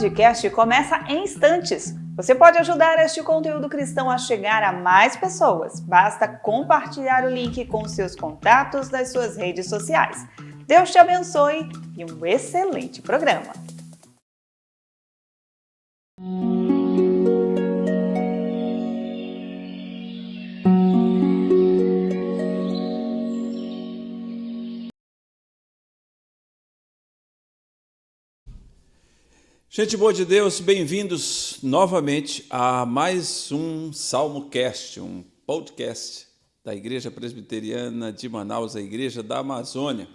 podcast começa em instantes. Você pode ajudar este conteúdo cristão a chegar a mais pessoas. Basta compartilhar o link com seus contatos das suas redes sociais. Deus te abençoe e um excelente programa. Gente boa de Deus, bem-vindos novamente a mais um SalmoCast, um podcast da Igreja Presbiteriana de Manaus, a Igreja da Amazônia.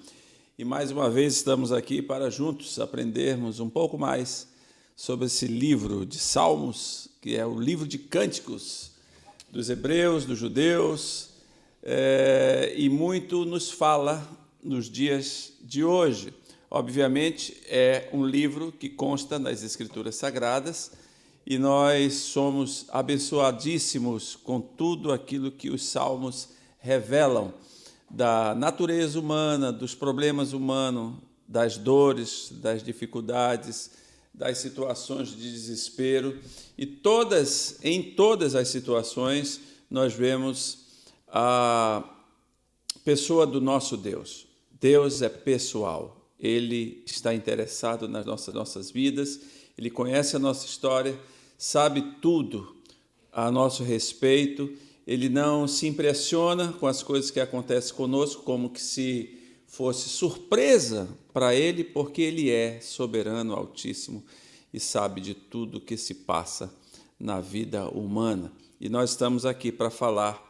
E mais uma vez estamos aqui para juntos aprendermos um pouco mais sobre esse livro de Salmos, que é o livro de cânticos dos hebreus, dos judeus, e muito nos fala nos dias de hoje. Obviamente, é um livro que consta nas Escrituras Sagradas e nós somos abençoadíssimos com tudo aquilo que os salmos revelam da natureza humana, dos problemas humanos, das dores, das dificuldades, das situações de desespero. E em todas as situações, nós vemos a pessoa do nosso Deus. Deus é pessoal. Ele está interessado nas nossas vidas, Ele conhece a nossa história, sabe tudo a nosso respeito, Ele não se impressiona com as coisas que acontecem conosco como que se fosse surpresa para Ele, porque Ele é soberano, altíssimo e sabe de tudo que se passa na vida humana. E nós estamos aqui para falar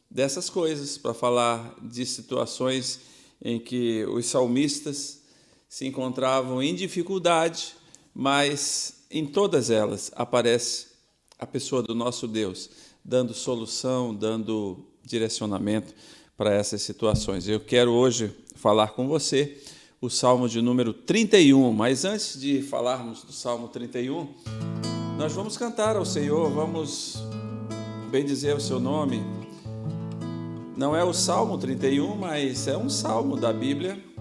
dessas coisas, para falar de situações em que os salmistas se encontravam em dificuldade, mas em todas elas aparece a pessoa do nosso Deus, dando solução, dando direcionamento para essas situações. Eu quero hoje falar com você o Salmo de número 31, mas antes de falarmos do Salmo 31, nós vamos cantar ao Senhor, vamos bendizer o seu nome. Não é o Salmo 31, mas é um salmo da Bíblia.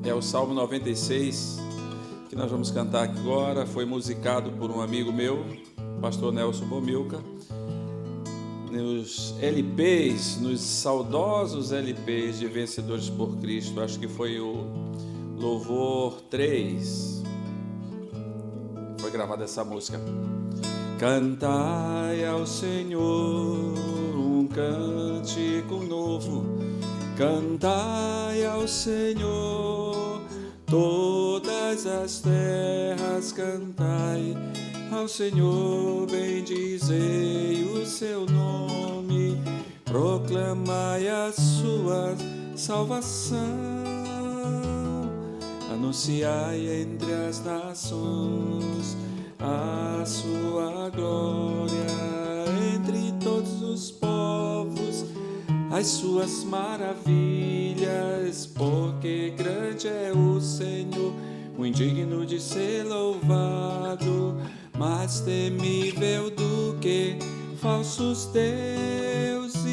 É o Salmo 96, que nós vamos cantar aqui agora. Foi musicado por um amigo meu, pastor Nelson Bomilca, nos LPs, nos saudosos LPs de Vencedores por Cristo. Acho que foi o Louvor 3. Foi gravada essa música. Cantai ao Senhor um cântico novo, cantai ao Senhor, todas as terras, cantai ao Senhor, bendizei o seu nome, proclamai a sua salvação, anunciai entre as nações a sua glória, entre todos os povos as suas maravilhas, porque grande é o Senhor, muito digno de ser louvado, mais temível do que falsos deuses.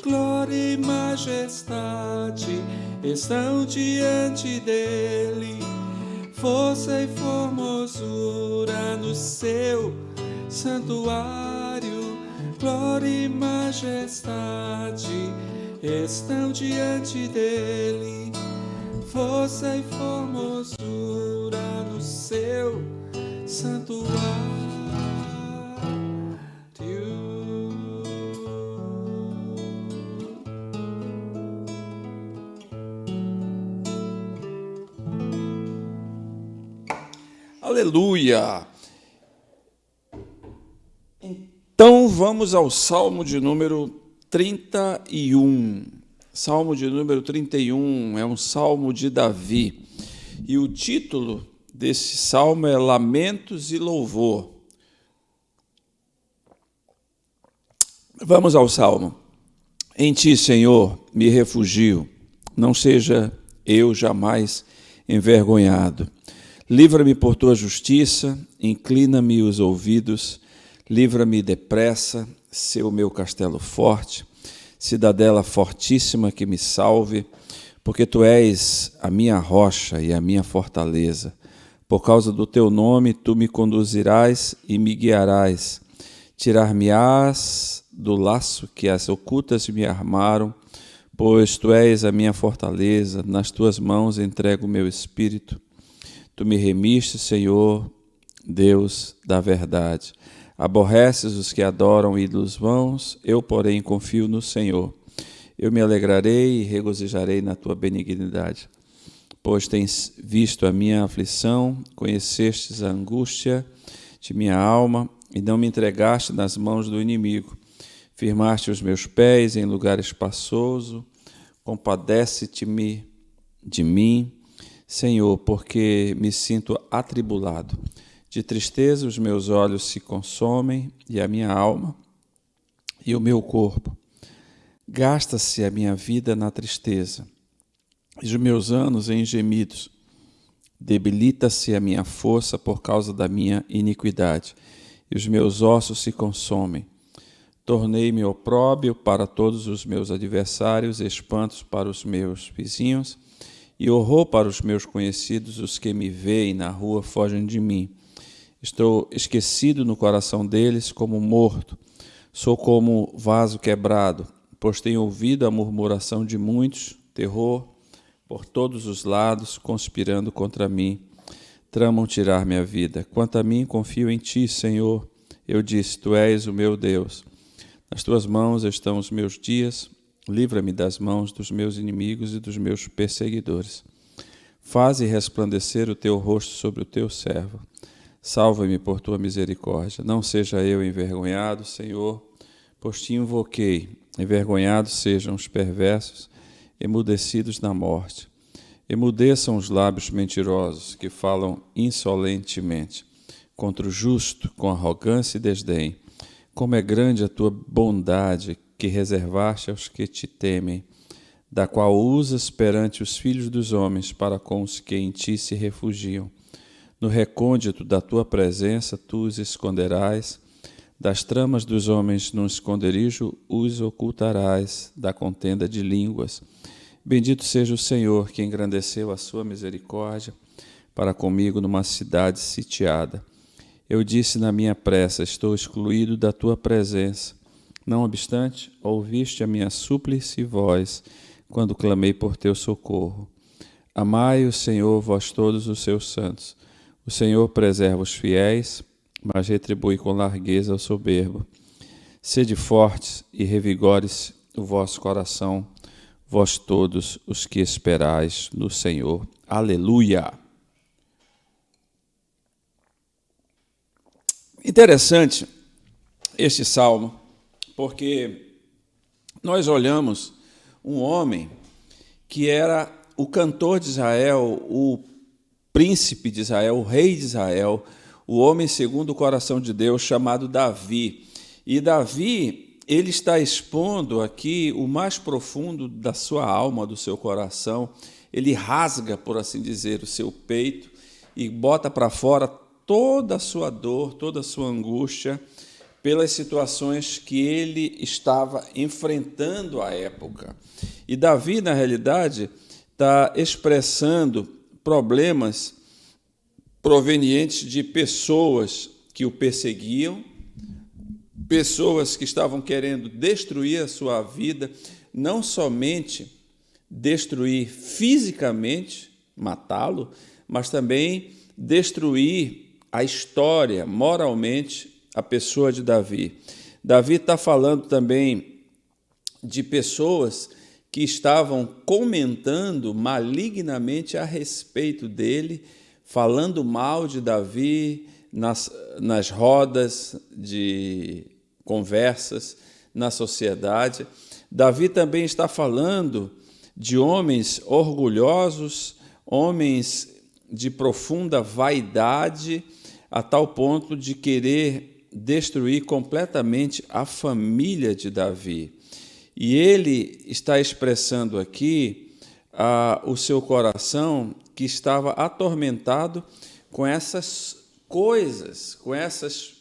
Glória e majestade estão diante dele, força e formosura no seu santuário. Glória e majestade estão diante dele, força e formosura no seu santuário. Aleluia! Então vamos ao Salmo de número 31. Salmo de número 31 é um salmo de Davi. E o título desse salmo é Lamentos e Louvor. Vamos ao salmo. Em ti, Senhor, me refugio, não seja eu jamais envergonhado. Livra-me por tua justiça, inclina-me os ouvidos, livra-me depressa, sê o meu castelo forte, cidadela fortíssima que me salve, porque tu és a minha rocha e a minha fortaleza, Por causa do teu nome, tu me conduzirás e me guiarás. Tirar-me-ás do laço que as ocultas me armaram, pois tu és a minha fortaleza, nas tuas mãos entrego o meu espírito. Tu me remiste, Senhor, Deus da verdade. Aborreces os que adoram ídolos vãos, eu, porém, confio no Senhor. Eu me alegrarei e regozijarei na tua benignidade. Pois tens visto a minha aflição, conhecestes a angústia de minha alma, e não me entregaste nas mãos do inimigo. Firmaste os meus pés em lugar espaçoso, compadece-te-me de mim, Senhor, porque me sinto atribulado. De tristeza os meus olhos se consomem, e a minha alma e o meu corpo. Gasta-se a minha vida na tristeza, e os meus anos em gemidos. Debilita-se a minha força por causa da minha iniquidade, e os meus ossos se consomem. Tornei-me opróbrio para todos os meus adversários, espantos para os meus vizinhos, e horror para os meus conhecidos. Os que me veem na rua fogem de mim. Estou esquecido no coração deles como morto. Sou como vaso quebrado, pois tenho ouvido a murmuração de muitos, terror por todos os lados, conspirando contra mim. Tramam tirar minha vida. Quanto a mim, confio em ti, Senhor. Eu disse, tu és o meu Deus. Nas tuas mãos estão os meus dias. Livra-me das mãos dos meus inimigos e dos meus perseguidores. Faze resplandecer o teu rosto sobre o teu servo. Salva-me por tua misericórdia. Não seja eu envergonhado, Senhor, pois te invoquei. Envergonhados sejam os perversos, emudecidos na morte. Emudeçam os lábios mentirosos, que falam insolentemente contra o justo, com arrogância e desdém. Como é grande a tua bondade, que reservaste aos que te temem, da qual usas perante os filhos dos homens para com os que em ti se refugiam. No recôndito da tua presença tu os esconderás, das tramas dos homens no esconderijo os ocultarás, da contenda de línguas. Bendito seja o Senhor, que engrandeceu a sua misericórdia para comigo numa cidade sitiada. Eu disse na minha pressa, estou excluído da tua presença. Não obstante, ouviste a minha súplice e voz, quando clamei por teu socorro. Amai o Senhor, vós todos os seus santos. O Senhor preserva os fiéis, mas retribui com largueza o soberbo. Sede fortes e revigore-se o vosso coração, vós todos os que esperais no Senhor. Aleluia! Interessante este salmo, porque nós olhamos um homem que era o cantor de Israel, o príncipe de Israel, o rei de Israel, o homem segundo o coração de Deus, chamado Davi. E Davi, ele está expondo aqui o mais profundo da sua alma, do seu coração. Ele rasga, por assim dizer, o seu peito e bota para fora toda a sua dor, toda a sua angústia, pelas situações que ele estava enfrentando à época. E Davi, na realidade, está expressando problemas provenientes de pessoas que o perseguiam, pessoas que estavam querendo destruir a sua vida, não somente destruir fisicamente, matá-lo, mas também destruir a história, moralmente, a pessoa de Davi. Davi está falando também de pessoas que estavam comentando malignamente a respeito dele, falando mal de Davi nas rodas de conversas na sociedade. Davi também está falando de homens orgulhosos, homens de profunda vaidade, a tal ponto de querer destruir completamente a família de Davi. E ele está expressando aqui o seu coração que estava atormentado com essas coisas, com essas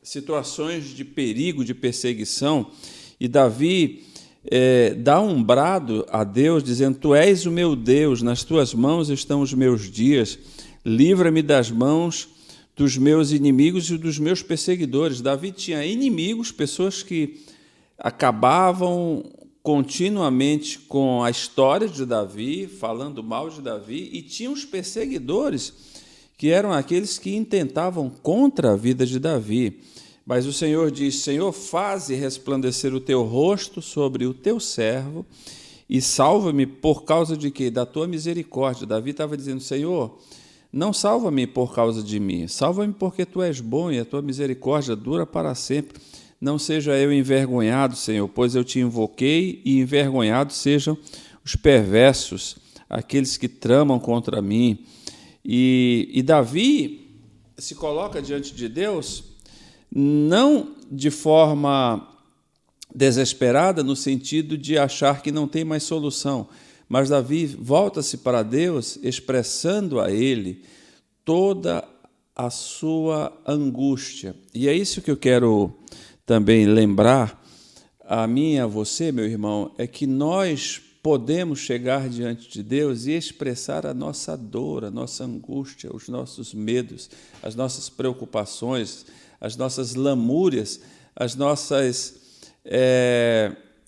situações de perigo, de perseguição. E Davi dá um brado a Deus, dizendo, tu és o meu Deus, nas tuas mãos estão os meus dias, livra-me das mãos dos meus inimigos e dos meus perseguidores. Davi tinha inimigos, pessoas que acabavam continuamente com a história de Davi, falando mal de Davi, e tinha os perseguidores, que eram aqueles que intentavam contra a vida de Davi. Mas o Senhor diz: Senhor, faze resplandecer o teu rosto sobre o teu servo e salva-me por causa de quê? Da tua misericórdia. Davi estava dizendo: Senhor, não salva-me por causa de mim, salva-me porque tu és bom e a tua misericórdia dura para sempre. Não seja eu envergonhado, Senhor, pois eu te invoquei, e envergonhados sejam os perversos, aqueles que tramam contra mim. E Davi se coloca diante de Deus não de forma desesperada, no sentido de achar que não tem mais solução, mas Davi volta-se para Deus, expressando a Ele toda a sua angústia. E é isso que eu quero também lembrar a mim e a você, meu irmão, é que nós podemos chegar diante de Deus e expressar a nossa dor, a nossa angústia, os nossos medos, as nossas preocupações, as nossas lamúrias, as nossas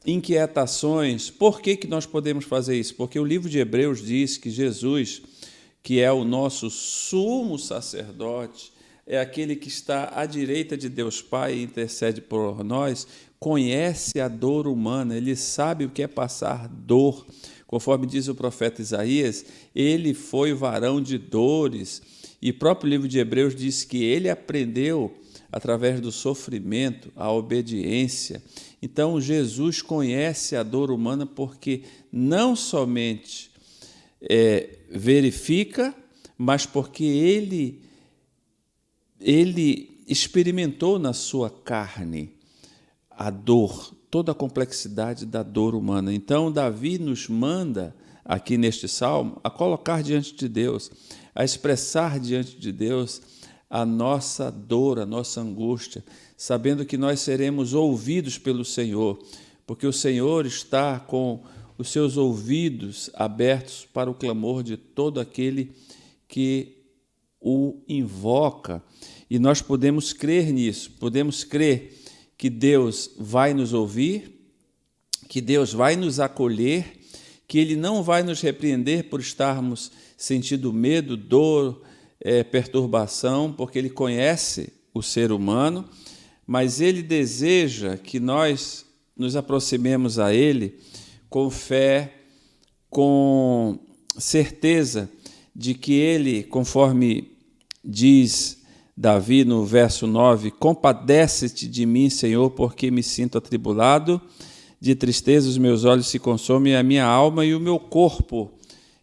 inquietações. Por que nós podemos fazer isso? Porque o livro de Hebreus diz que Jesus, que é o nosso sumo sacerdote, é aquele que está à direita de Deus Pai e intercede por nós, conhece a dor humana, ele sabe o que é passar dor. Conforme diz o profeta Isaías, ele foi varão de dores, e o próprio livro de Hebreus diz que ele aprendeu, através do sofrimento, a obediência. Então, Jesus conhece a dor humana porque não somente verifica, mas porque ele experimentou na sua carne a dor, toda a complexidade da dor humana. Então, Davi nos manda, aqui neste salmo, a colocar diante de Deus, a expressar diante de Deus a nossa dor, a nossa angústia, sabendo que nós seremos ouvidos pelo Senhor, porque o Senhor está com os seus ouvidos abertos para o clamor de todo aquele que o invoca. E nós podemos crer nisso, podemos crer que Deus vai nos ouvir, que Deus vai nos acolher, que Ele não vai nos repreender por estarmos sentindo medo, dor, perturbação, porque Ele conhece o ser humano, mas Ele deseja que nós nos aproximemos a Ele com fé, com certeza de que Ele, conforme diz Davi no verso 9, compadece-te de mim, Senhor, porque me sinto atribulado, de tristeza os meus olhos se consomem, a minha alma e o meu corpo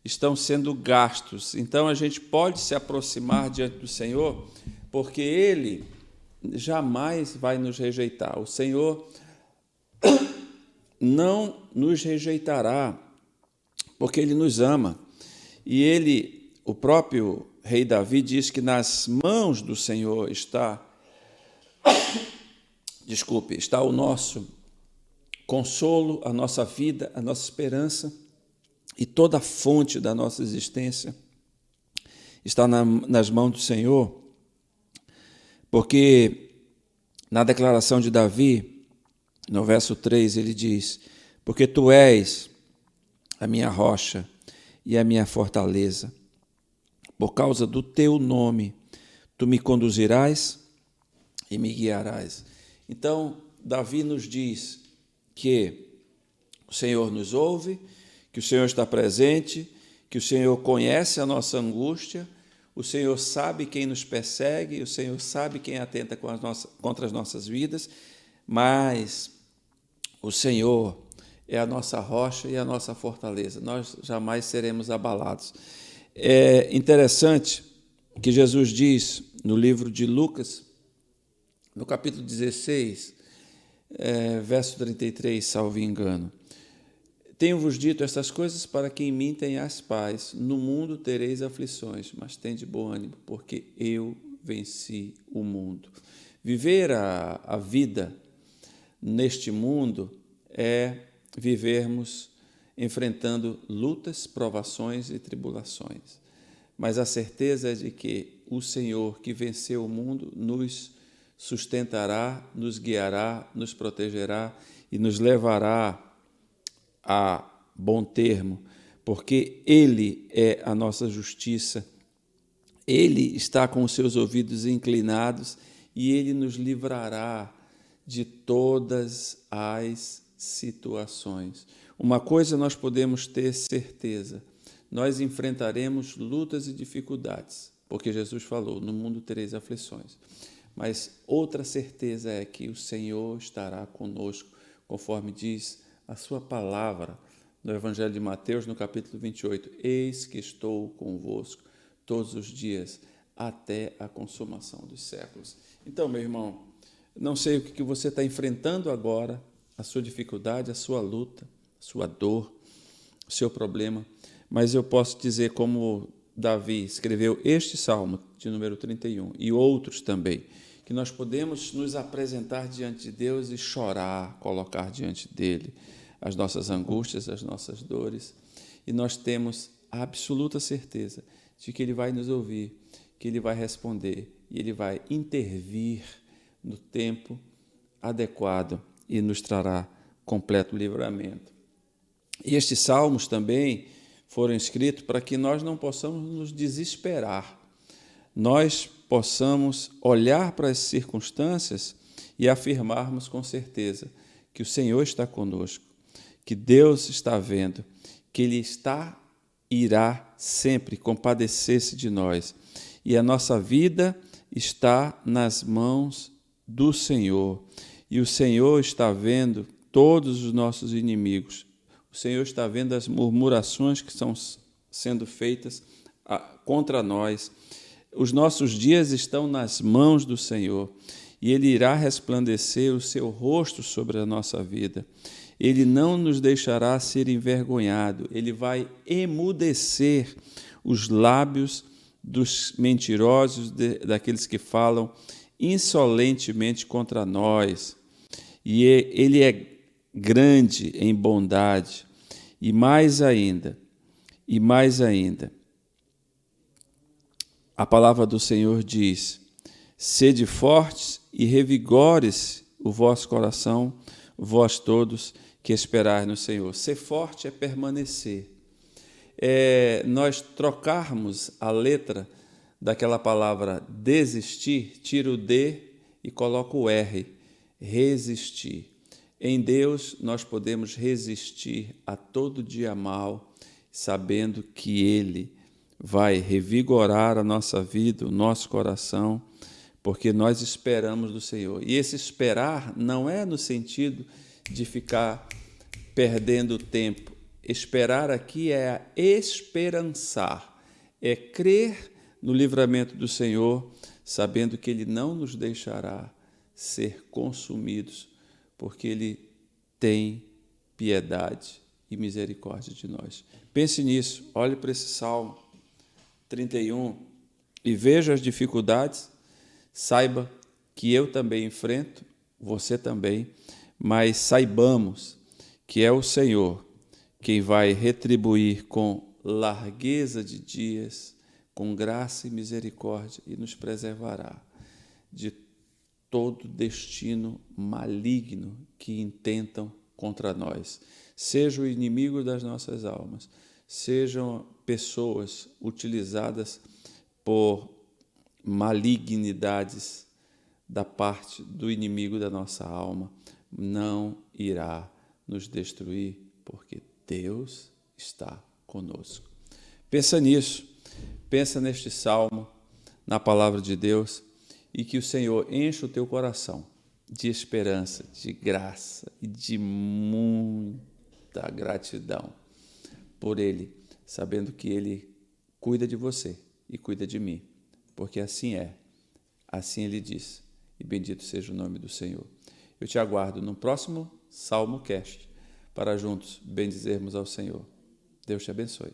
estão sendo gastos. Então a gente pode se aproximar diante do Senhor, porque Ele jamais vai nos rejeitar. O Senhor não nos rejeitará, porque Ele nos ama. E Ele, o próprio rei Davi, diz que nas mãos do Senhor está o nosso consolo, a nossa vida, a nossa esperança, e toda a fonte da nossa existência está nas mãos do Senhor, porque na declaração de Davi, no verso 3, ele diz: porque tu és a minha rocha e a minha fortaleza, por causa do teu nome, tu me conduzirás e me guiarás. Então, Davi nos diz que o Senhor nos ouve, que o Senhor está presente, que o Senhor conhece a nossa angústia, o Senhor sabe quem nos persegue, o Senhor sabe quem atenta contra as nossas vidas, mas o Senhor é a nossa rocha e a nossa fortaleza, nós jamais seremos abalados. É interessante que Jesus diz no livro de Lucas, no capítulo 16, verso 33, salvo engano: tenho-vos dito estas coisas para que em mim tenhais paz. No mundo tereis aflições, mas tende bom ânimo, porque eu venci o mundo. Viver a vida neste mundo é vivermos enfrentando lutas, provações e tribulações. mas a certeza é de que o Senhor que venceu o mundo nos sustentará, nos guiará, nos protegerá e nos levará a bom termo, porque Ele é a nossa justiça, Ele está com os seus ouvidos inclinados e Ele nos livrará de todas as situações. Uma coisa nós podemos ter certeza, nós enfrentaremos lutas e dificuldades, porque Jesus falou, no mundo tereis aflições. Mas outra certeza é que o Senhor estará conosco, conforme diz a sua palavra no Evangelho de Mateus, no capítulo 28. Eis que estou convosco todos os dias, até a consumação dos séculos. Então, meu irmão, não sei o que você está enfrentando agora, a sua dificuldade, a sua luta, a sua dor, o seu problema, mas eu posso dizer como Davi escreveu este Salmo de número 31 e outros também, que nós podemos nos apresentar diante de Deus e chorar, colocar diante dele as nossas angústias, as nossas dores, e nós temos a absoluta certeza de que ele vai nos ouvir, que ele vai responder e ele vai intervir no tempo adequado e nos trará completo livramento. E estes salmos também foram escritos para que nós não possamos nos desesperar, nós possamos olhar para as circunstâncias e afirmarmos com certeza que o Senhor está conosco, que Deus está vendo, que Ele irá sempre compadecer-se de nós e a nossa vida está nas mãos do Senhor e o Senhor está vendo todos os nossos inimigos. O Senhor está vendo as murmurações que estão sendo feitas contra nós. Os nossos dias estão nas mãos do Senhor e Ele irá resplandecer o seu rosto sobre a nossa vida. Ele não nos deixará ser envergonhado. Ele vai emudecer os lábios dos mentirosos, daqueles que falam insolentemente contra nós. E Ele é grande em bondade. E mais ainda, a palavra do Senhor diz: sede fortes e revigore-se o vosso coração, vós todos que esperais no Senhor. Ser forte é permanecer. Nós trocarmos a letra daquela palavra desistir, tira o D e coloca o R, resistir. Em Deus nós podemos resistir a todo dia mal, sabendo que Ele vai revigorar a nossa vida, o nosso coração, porque nós esperamos do Senhor. E esse esperar não é no sentido de ficar perdendo tempo. Esperar aqui é esperançar, é crer no livramento do Senhor, sabendo que Ele não nos deixará ser consumidos, porque Ele tem piedade e misericórdia de nós. Pense nisso, olhe para esse Salmo 31 e veja as dificuldades, saiba que eu também enfrento, você também, mas saibamos que é o Senhor quem vai retribuir com largueza de dias, com graça e misericórdia e nos preservará de todo destino maligno que intentam contra nós. Seja o inimigo das nossas almas, sejam pessoas utilizadas por malignidades da parte do inimigo da nossa alma, não irá nos destruir, porque Deus está conosco. Pensa nisso, pensa neste salmo, na palavra de Deus, e que o Senhor encha o teu coração de esperança, de graça e de muita gratidão por Ele, sabendo que Ele cuida de você e cuida de mim, porque assim é, assim Ele diz, e bendito seja o nome do Senhor. Eu te aguardo no próximo Salmo Cast, para juntos bendizermos ao Senhor. Deus te abençoe.